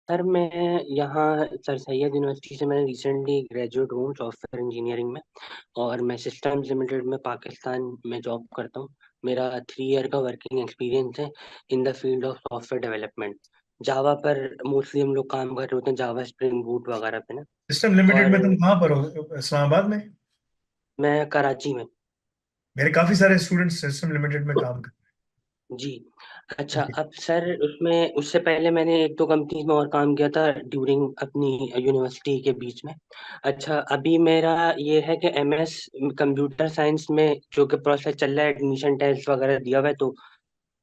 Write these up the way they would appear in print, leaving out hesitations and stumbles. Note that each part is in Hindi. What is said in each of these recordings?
सर मैं यहाँ सर सैयद यूनिवर्सिटी से मैं रिसेंटली ग्रेजुएट हूँ सॉफ्टवेयर इंजीनियरिंग में। और मैं सिस्टम्स लिमिटेड में पाकिस्तान में जॉब करता हूँ। मेरा 3 ईयर का वर्किंग एक्सपीरियंस है in the field of software development. Java पर मोस्टली हम लोग काम कर रहे होते हैं, जावा स्प्रिंग बूट वगैरह पे ना। सिस्टम लिमिटेड और में तुम कहाँ पर हो, इस्लामाबाद में? मैं कराची में। मेरे काफी सारे स्टूडेंट्स सिस्टम लिमिटेड में काम कर जी। अच्छा, रहे हैं। अब सर उसमें उससे पहले मैंने एक दो कंपनीज में और काम किया था ड्यूरिंग अपनी यूनिवर्सिटी के बीच में। अच्छा, अभी मेरा ये है कि एमएस कंप्यूटर साइंस में जो कि प्रोसेस चल रहा है, एडमिशन टेस्ट वगैरह दिया हुआ है।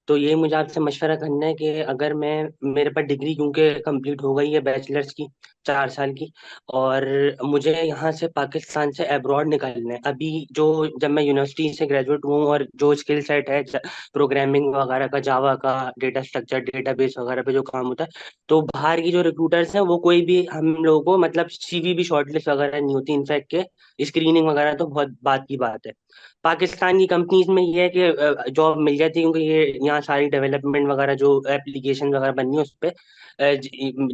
तो ये मुझे आपसे मशवरा करना है कि अगर मैं मेरे पास डिग्री क्योंकि कंप्लीट हो गई है बैचलर्स की, 4 साल की। और मुझे यहाँ से पाकिस्तान से अब्रॉड निकलना है अभी। जो जब मैं यूनिवर्सिटी से ग्रेजुएट हूँ और जो स्किल सेट है प्रोग्रामिंग वगैरह का, जावा का, डेटा स्ट्रक्चर डेटाबेस वगैरह पे जो काम होता है, तो बाहर की जो रिक्रूटर्स हैं वो कोई भी हम लोगों को मतलब सीवी भी शॉर्टलिस्ट वगैरह नहीं होती इनफैक्ट के स्क्रीनिंग वगैरह तो बहुत बात की बात है। पाकिस्तान की कंपनीज में ये है कि जॉब मिल जाती है क्योंकि ये यहाँ सारी डेवलपमेंट वगैरह जो एप्लीकेशन वगैरह बननी है उस पे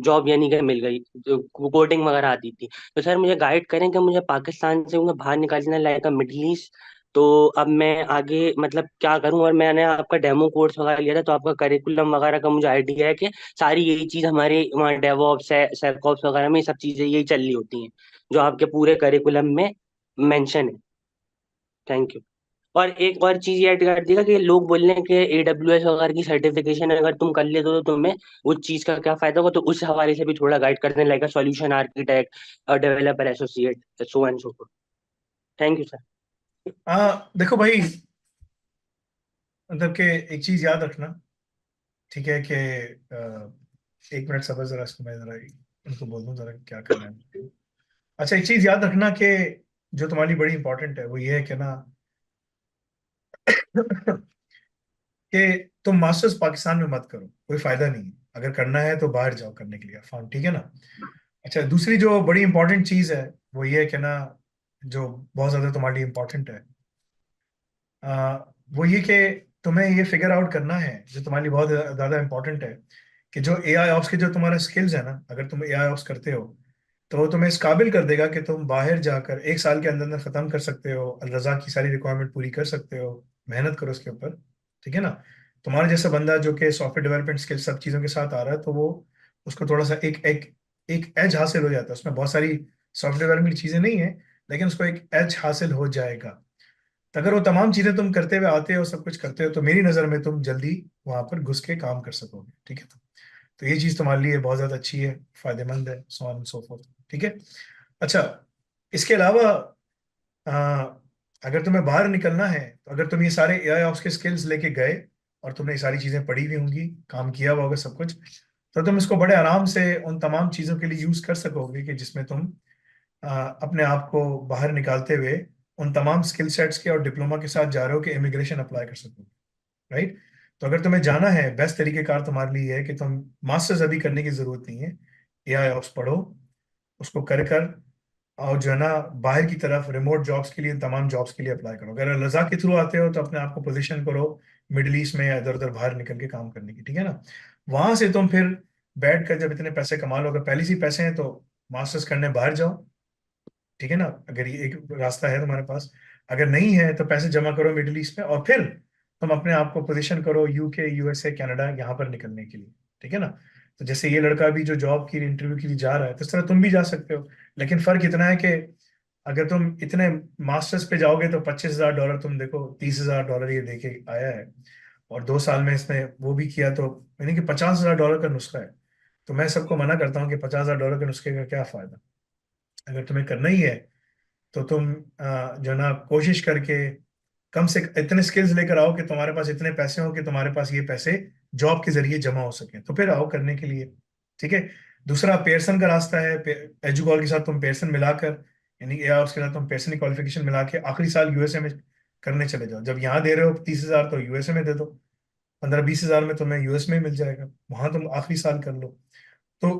जॉब यानी कि मिल गई, कोडिंग वगैरह आती थी। तो सर मुझे गाइड करें कि मुझे पाकिस्तान से मुझे बाहर निकलना है लाइक मिडिल ईस्ट। तो अब मैं आगे मतलब क्या करूं? और मैंने आपका डेमो कोर्स वगैरह लिया था तो आपका करिकुलम वगैरह का मुझे आइडिया है कि सारी यही चीज हमारे वहाँ डेवऑप्स है, सेवकॉप्स वगैरह में ये सब चीजें यही चल रही होती हैं जो आपके पूरे करिकुलम में मेंशन है। Thank you. और एक और चीज ऐड कर दिया कि लोग बोल रहे हैं कि एडब्ल्यूएस वगैरह की सर्टिफिकेशन अगर तुम कर लेते हो तो तुम्हें उस चीज का क्या फायदा होगा, तो उस हवाले से भी थोड़ा गाइड कर दें लाइक सॉल्यूशन आर्किटेक्ट और developer associate so and so. Thank you sir. देखो भाई, मतलब कि एक चीज याद रखना। ठीक है कि एक मिनट सबर, जरा इसको मैं जरा उनको बोल दूं जरा क्या करना है। अच्छा, एक चीज याद रखना कि जो तुम्हारी बड़ी इंपॉर्टेंट है वो ये है कि ना कि तुम मास्टर्स पाकिस्तान में मत करो, कोई फायदा नहीं है। अगर करना है तो बाहर जाओ करने के लिए, फार्म, ठीक है ना। अच्छा, दूसरी जो बड़ी इंपॉर्टेंट चीज है वो ये है कि ना, जो बहुत ज्यादा तुम्हारे लिए इंपॉर्टेंट है, वो ये कि तुम्हें ये फिगर आउट करना है, जो तुम्हारे लिए बहुत ज्यादा इंपॉर्टेंट है, कि जो ए आई ऑप्स के जो तुम्हारे स्किल्स है ना, अगर तुम ए आई ऑप्स करते हो तो वो तुम्हें इस काबिल कर देगा कि तुम बाहर जाकर 1 साल के अंदर अंदर खत्म कर सकते हो, अल रजा की सारी रिक्वायरमेंट पूरी कर सकते हो। मेहनत करो उसके ऊपर, ठीक है ना। तुम्हारे जैसा बंदा जो कि सॉफ्टवेयर डेवलपमेंट स्किल सब चीज़ों के साथ आ रहा है, तो वो उसको थोड़ा सा एक एक एक एज हासिल हो जाता है। उसमें बहुत सारी सॉफ्टवेयर डेवलपमेंट चीज़ें नहीं है, लेकिन उसको एक एज हासिल हो जाएगा। तो अगर वो तमाम चीजें तुम करते हुए आते हो, सब कुछ करते हो, तो मेरी नजर में तुम जल्दी वहां पर घुस के काम कर सकोगे, ठीक है। तो ये चीज तुम्हारे लिए बहुत ज्यादा अच्छी है, फायदेमंद है, सो ऑन सो फोर्थ, ठीक है। अच्छा, इसके अलावा आ, अगर तुम्हें बाहर निकलना है, तो अगर तुम ये सारे एआई ऑप्स के स्किल्स लेके गए और तुमने ये सारी चीजें पढ़ी हुई होंगी, काम किया हुआ होगा सब कुछ, तो तुम इसको बड़े आराम से उन तमाम चीजों के लिए यूज कर सकोगे कि जिसमें तुम अपने आप को बाहर निकालते हुए उन तमाम स्किल सेट्स के और डिप्लोमा के साथ जा रहे हो कि इमिग्रेशन अप्लाई कर सको, राइट। तो अगर तुम्हें जाना है, बेस्ट तरीकेकार तुम्हारे लिए है कि तुम मास्टर्स अभी करने की जरूरत नहीं है, एआई ऑप्स पढ़ो, उसको कर कर और जो है ना, बाहर की तरफ रिमोट जॉब्स के लिए, तमाम जॉब्स के लिए अप्लाई करो। अगर लजा के थ्रू आते हो तो अपने आप को पोजीशन करो मिडिल ईस्ट में या इधर उधर बाहर निकल के काम करने की, ठीक है ना। वहां से तुम फिर बैठ कर जब इतने पैसे कमा लो, अगर पहले से ही पैसे हैं तो मास्टर्स करने बाहर जाओ, ठीक है ना। अगर ये एक रास्ता है तुम्हारे पास, अगर नहीं है तो पैसे जमा करो मिडिल ईस्ट में, और फिर तुम अपने आप को पोजीशन करो यूके, यूएसए, कनाडा, यहाँ पर निकलने के लिए, ठीक है ना। तो जैसे ये लड़का भी जो जॉब की इंटरव्यू के लिए जा रहा है, तो इस तरह तुम भी जा सकते हो। लेकिन फर्क इतना है कि अगर तुम इतने मास्टर्स पे जाओगे तो $25,000, तुम देखो $30,000 ये देके आया है, और 2 साल में इसने वो भी किया, तो यानी कि $50,000 का नुस्खा है। तो मैं सबको मना करता हूँ कि $50,000 के नुस्खे का क्या फायदा। अगर तुम्हें करना ही है तो तुम जो ना कोशिश करके कम से इतने स्किल्स लेकर आओ कि तुम्हारे पास इतने पैसे हो कि तुम्हारे पास ये पैसे जॉब के जरिए जमा हो सके, तो फिर आओ करने के लिए, ठीक है। दूसरा पेयरसन का रास्ता है। एजुकॉल के साथ तुम पेयरसन मिलाकर, यानी एआईऑप्स के साथ तुम पेयरसन क्वालिफिकेशन मिला के आखिरी साल यूएसए में करने चले जाओ। जब यहाँ दे रहे हो 30,000, तो यूएसए में दे दो। 15-20 हजार में तुम्हें यूएस में ही मिल जाएगा, वहां तुम आखिरी साल कर लो। तो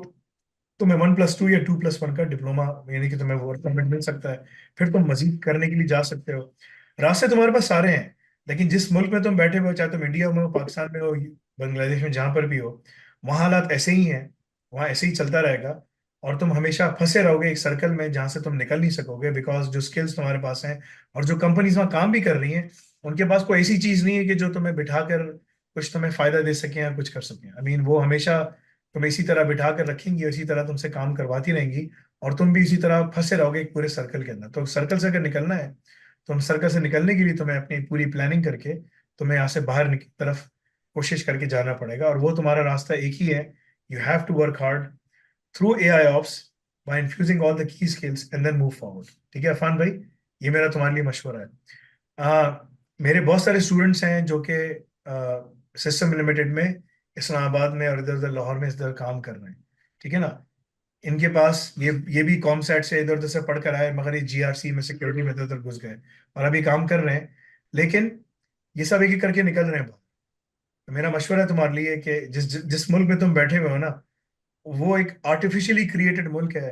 तुम्हें 1+2 या 2+1 का डिप्लोमा, यानी कि तुम्हें वर्क परमिट मिल सकता है। फिर तुम मजीद करने के लिए जा सकते हो। रास्ते तुम्हारे पास सारे हैं। लेकिन जिस मुल्क में तुम बैठे हुए हो, चाहे तुम इंडिया में हो, पाकिस्तान में हो, बांग्लादेश में, जहां पर भी हो, वहाँ हालात ऐसे ही हैं वहां ऐसे ही चलता रहेगा, और तुम हमेशा फंसे रहोगे एक सर्कल में जहां से तुम निकल नहीं सकोगे, बिकॉज जो स्किल्स तुम्हारे पास हैं और जो कंपनीज वहां काम भी कर रही हैं, उनके पास कोई ऐसी चीज नहीं है कि जो तुम्हें बिठाकर कुछ तुम्हें फायदा दे सके या कुछ कर सके। आई मीन वो हमेशा तुम्हें इसी तरह बिठा कर रखेंगी, इसी तरह तुमसे काम करवाती रहेंगी, और तुम भी इसी तरह फंसे रहोगे एक पूरे सर्कल के अंदर। तो सर्कल से अगर निकलना है, तो हम सर्कल से निकलने के लिए तुम्हें अपनी पूरी प्लानिंग करके तुम्हें यहाँ से बाहर तरफ कोशिश करके जाना पड़ेगा, और वो तुम्हारा रास्ता एक ही है। You have to work hard through AI ops by infusing all the key skills and then move forward। ठीक है अफान भाई, ये मेरा तुम्हारे लिए मशवरा है। मेरे बहुत सारे स्टूडेंट्स हैं जो कि सिस्टम लिमिटेड में इस्लामाबाद में और इधर उधर लाहौर में इधर काम कर रहे हैं, ठीक है ना। इनके पास ये भी कॉमसेट से इधर उधर से पढ़ कर आए, मगर ये GRC में सिक्योरिटी में इधर उधर घुस गए और अभी काम कर रहे हैं, लेकिन ये सब एक एक करके निकल रहे हैं। तो मेरा मशवरा है तुम्हारे लिए कि जिस जिस मुल्क में तुम बैठे हुए हो ना, वो एक आर्टिफिशियली क्रिएटेड मुल्क है।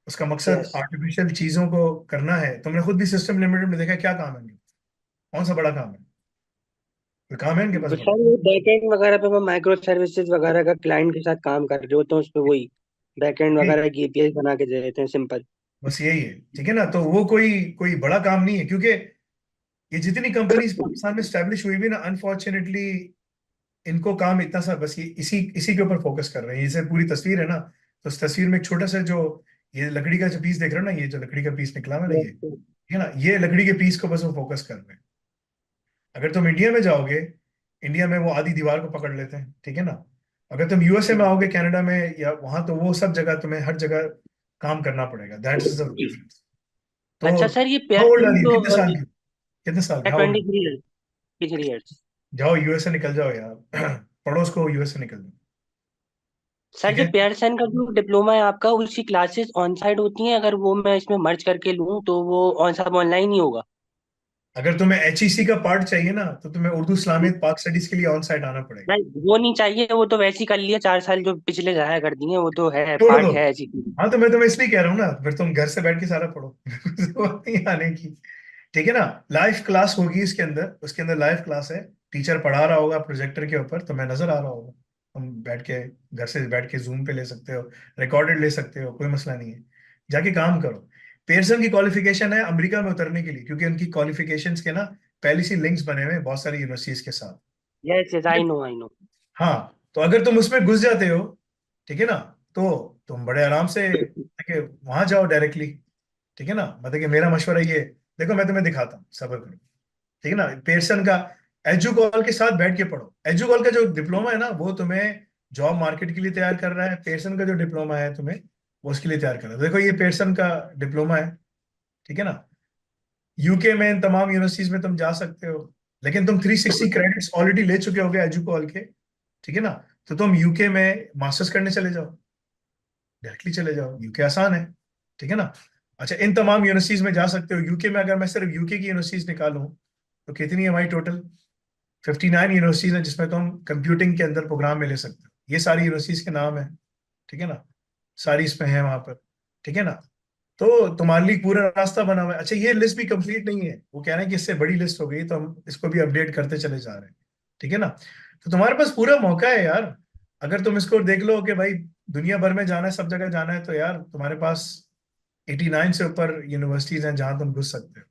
उसका मकसद यस। आर्टिफिशियल चीजों को करना है। तुमने खुद भी सिस्टम लिमिटेड में देखा क्या काम है इनके? कौन सा बड़ा काम है? कोई काम है इनके पास बड़ा? सर वो बैकएंड वगैरह पे मैं माइक्रो सर्विसेज वगैरह का क्लाइंट के साथ काम कर रहे होते हैं, उस पे वही बैकएंड यही, वगैरह की API बना के दे देते हैं, सिंपल। बस यही है, ठीक है ना। तो वो कोई कोई बड़ा काम नहीं है, क्योंकि ये जितनी कंपनीज पाकिस्तान में स्टैब्लिश हुई हुई ना, अनफॉर्चुनेटली इनको काम इतना सा बस ये इसी इसी के ऊपर फोकस कर रहे हैं। जैसे पूरी तस्वीर है ना, तो उस तस्वीर में एक छोटा सा जो ये लकड़ी का जो पीस देख रहे हो ना, ये जो लकड़ी का पीस निकला हुआ है ना, ये Yes, sir. ठीक है ना, ये लकड़ी के पीस को बस वो फोकस कर रहे हैं। अगर तुम इंडिया में जाओगे, इंडिया में वो आधी दीवार को पकड़ लेते हैं, ठीक है ना। अगर तुम USA में आओगे, कनाडा में या वहां, तो वो सब जगह तुम्हें हर जगह काम करना पड़ेगा। That is the difference. तो अच्छा सर, ये how old are person you? तो कितने साल के? कितने साल के? How old? 23 ईयर्स। 3 ईयर्स। जाओ USA निकल जाओ यार। पढ़ो उसको, USA निकल जाओ। सर ठीक ये है। पेयरसन का जो डिप्लोमा है आपका, उसकी क्लासेस ऑन साइड होती हैं? अगर वो मैं इसमें मर्ज करके लूँ तो वो ऑन सब ऑनलाइन ही होगा? अगर तुम्हें HEC का पार्ट चाहिए ना, तो तुम्हें उर्दू इस्लामियत पाक स्टडीज के लिए ऑन साइड आना पड़ेगा। नहीं, वो नहीं चाहिए, वो तो वैसे ही कर लिया 4 साल जो पिछले जाया कर दिए, वो तो है, छोड़ दो। पार्ट है ऐसी। हाँ, तो मैं तुम्हें इसलिए कह रहा हूँ ना, फिर तुम घर से बैठ के सारा पढ़ो। जरूरत नहीं आने की। ठीक है ना। लाइव क्लास होगी इसके अंदर, उसके अंदर लाइव क्लास है। टीचर पढ़ा रहा होगा प्रोजेक्टर के ऊपर, तुम्हें नजर आ रहा होगा। तुम बैठ के घर से बैठ के जूम पे ले सकते हो, रिकॉर्डेड ले सकते हो, कोई मसला नहीं है। जाके काम करो। पेयरसन की क्वालिफिकेशन है अमेरिका में उतरने के लिए, क्योंकि उनकी क्वालिफिकेशंस के ना पहले से लिंक्स बने हुए हैं बहुत सारी यूनिवर्सिटीज के साथ। Yes yes, I know I know. हाँ, तो अगर तुम उसमें घुस जाते हो, ठीक है ना, तो तुम बड़े आराम से कि वहां जाओ डायरेक्टली। ठीक है ना, मतलब कि मेरा मशवरा ये है, देखो मैं तुम्हें दिखाता हूँ, सब्र करो। ठीक है ना। पेयरसन का एजुकॉल के साथ बैठ के पढ़ो। एजुकॉल का जो डिप्लोमा है ना, वो तुम्हें जॉब मार्केट के लिए तैयार कर रहा है। पेयरसन का जो डिप्लोमा है तुम्हें वो उसके लिए तैयार कर रहा है। देखो ये पेयरसन का डिप्लोमा है, ठीक है ना। UK में इन तमाम यूनिवर्सिटीज में तुम जा सकते हो, लेकिन तुम 360 क्रेडिट्स ऑलरेडी ले चुके होगे एजुकॉल के, ठीक है ना। तो तुम UK में मास्टर्स करने चले जाओ, डायरेक्टली चले जाओ, UK आसान है, ठीक है ना। अच्छा, इन तमाम यूनिवर्सिटीज में जा सकते हो। UK में अगर मैं सिर्फ UK की यूनिवर्सिटीज निकालूं, तो कितनी है हमारी टोटल? 59 यूनिवर्सिटीज हैं जिसमें तुम कंप्यूटिंग के अंदर प्रोग्राम में ले सकते हो। ये सारी यूनिवर्सिटीज के नाम है, ठीक है ना। सारी इसमें है वहां पर, ठीक है ना। तो तुम्हारे लिए पूरा रास्ता बना हुआ है। अच्छा, ये लिस्ट भी कंप्लीट नहीं है, वो कह रहे हैं कि इससे बड़ी लिस्ट हो गई, तो हम इसको भी अपडेट करते चले जा रहे हैं, ठीक है ना। तो तुम्हारे पास पूरा मौका है यार। अगर तुम इसको देख लो कि भाई दुनिया भर में जाना है, सब जगह जाना है, तो यार तुम्हारे पास 89 से ऊपर यूनिवर्सिटीज हैं जहां तुम घुस सकते हो,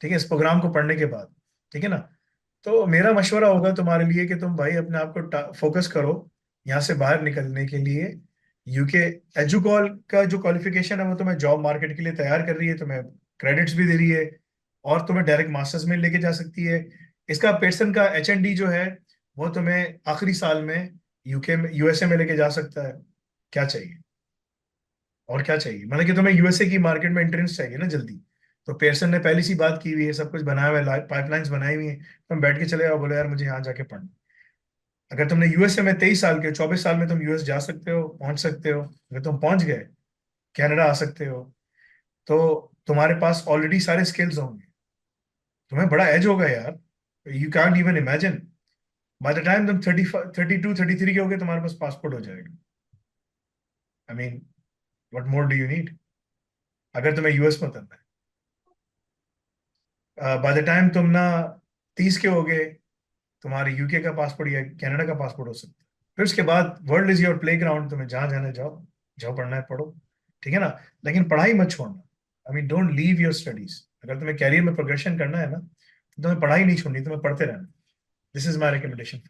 ठीक है, इस प्रोग्राम को पढ़ने के बाद, ठीक है ना। तो मेरा मशवरा होगा तुम्हारे लिए कि तुम भाई अपने आप को फोकस करो यहाँ से बाहर निकलने के लिए। UK एजुकॉल का जो क्वालिफिकेशन है वो तुम्हें जॉब मार्केट के लिए तैयार कर रही है, तुम्हें क्रेडिट्स भी दे रही है, और तुम्हें डायरेक्ट मास्टर्स में लेके जा सकती है। इसका पेर्सन का HND जो है, वो तुम्हें आखिरी साल में UK में USA में लेके जा सकता है। क्या चाहिए? और क्या चाहिए? मतलब कि तुम्हें USA की मार्केट में एंट्रेंस चाहिए ना जल्दी। तो पेयरसन ने पहली सी बात की हुई है, सब कुछ बनाया हुआ है, पाइपलाइंस बनाई हुई है, तुम बैठ के चले जाओ, बोलो यार मुझे यहाँ जाके पढ़ना। अगर तुमने USA में 23 साल के, 24 साल में तुम US जा सकते हो, पहुंच सकते हो। अगर तुम पहुंच गए, कनाडा आ सकते हो, तो तुम्हारे पास ऑलरेडी सारे स्किल्स होंगे। तुम्हें बड़ा एज होगा यार, you can't even imagine. By the time तुम 32 33 के होगे, तुम्हारे पास पासपोर्ट हो जाएगा। I mean, what more do you need? अगर तुम्हें US में उतरना है, बाय द टाइम तुम ना 30 के होगे, तुम्हारे UK का पासपोर्ट या कनाडा का पासपोर्ट हो सकता है। फिर उसके बाद world is your play ground, तुम्हें जहां जाना है जाओ, जाओ पढ़ना है पढ़ो, ठीक है ना। लेकिन पढ़ाई मत छोड़ना, I mean don't leave your studies. अगर तुम्हें कैरियर में प्रोग्रेशन करना है ना, तो तुम्हें पढ़ाई नहीं छोड़नी, तुम्हें पढ़ते रहना। This is my recommendation.